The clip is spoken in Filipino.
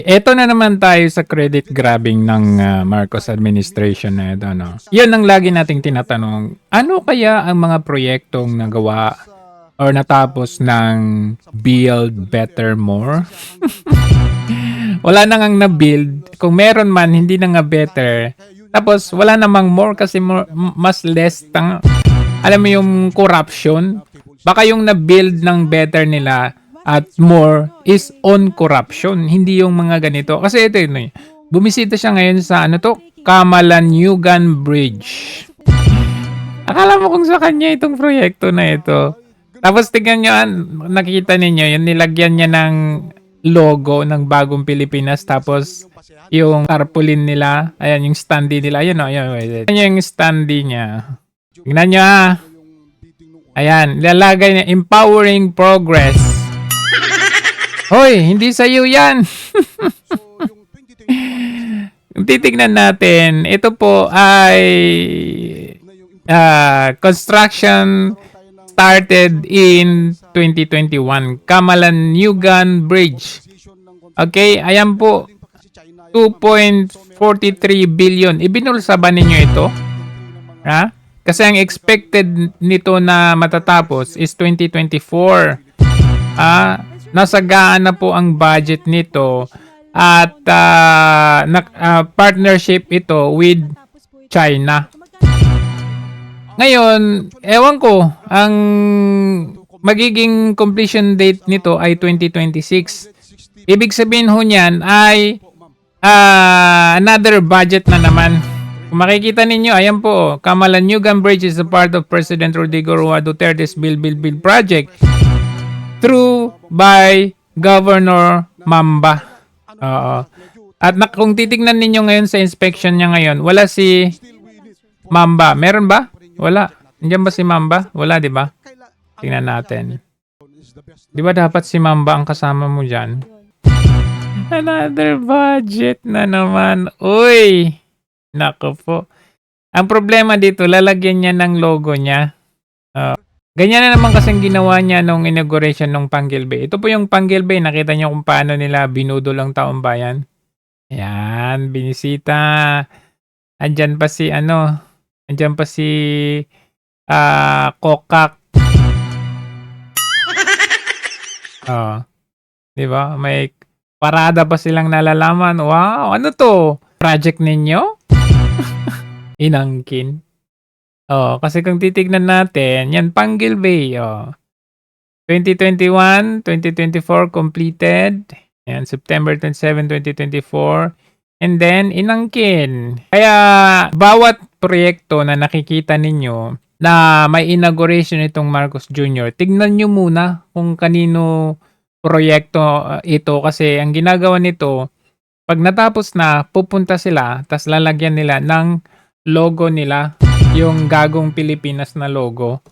Eto na naman tayo sa credit grabbing ng Marcos administration na ito, no? Yan ang lagi nating tinatanong. Ano kaya ang mga proyektong nagawa or natapos ng Build Better More? Wala na ngang na-build. Kung meron man, hindi na nga better. Tapos, wala namang more kasi mas less. Alam mo yung corruption? Baka yung na-build ng better nila at more is on corruption, hindi yung mga ganito. Kasi ito yun, bumisita siya ngayon sa Camalaniugan Bridge. Akala mo kung sa kanya itong proyekto na ito. Tapos tingnan nyo, nakita ninyo, yung nilagyan niya ng logo ng bagong Pilipinas. Tapos yung tarpaulin nila, ayan yung standee nila. Ayan yung standee niya. Tingnan nyo Ayan, lalagay niya, empowering progress. Hoy, hindi sa'yo yan. Titignan natin, ito po ay construction started in 2021. Camalaniugan Bridge. Okay, ayan po. 2.43 billion. Ibinulsa ba ninyo ito? Ha? Kasi ang expected nito na matatapos is 2024. Nasagaan na po ang budget nito at partnership ito with China. Ngayon, ewan ko, ang magiging completion date nito ay 2026. Ibig sabihin ho niyan ay another budget na naman. Kung makikita ninyo, ayan po, Camalaniugan Bridge is a part of President Rodrigo Roa Duterte's Build Project through by Governor Mamba. At kung titignan ninyo ngayon sa inspection niya ngayon, wala si Mamba. Meron ba? Wala. Nandiyan ba si Mamba? Wala, di ba? Tingnan natin. Di ba dapat si Mamba ang kasama mo dyan? Another budget na naman. Uy! Nako po. Ang problema dito, lalagyan niya ng logo niya. Ganyan na naman kasing ginawa niya nung inauguration ng Panguil Bay. Ito po yung Panguil Bay. Nakita niyo kung paano nila binudol ang taong bayan. Ayan, binisita. Andyan pa si Kokak. Di ba? May parada pa silang nalalaman. Wow, ano to? Project ninyo? Inangkin. Kasi kung titignan natin, yan Panguil Bay. 2021, 2024 completed. Yan, September 27, 2024. And then, inangkin. Kaya, bawat proyekto na nakikita ninyo na may inauguration itong Marcos Jr., tignan nyo muna kung kanino proyekto ito. Kasi ang ginagawa nito, pag natapos na, pupunta sila, tas lalagyan nila ng logo nila, yung gagong Pilipinas na logo.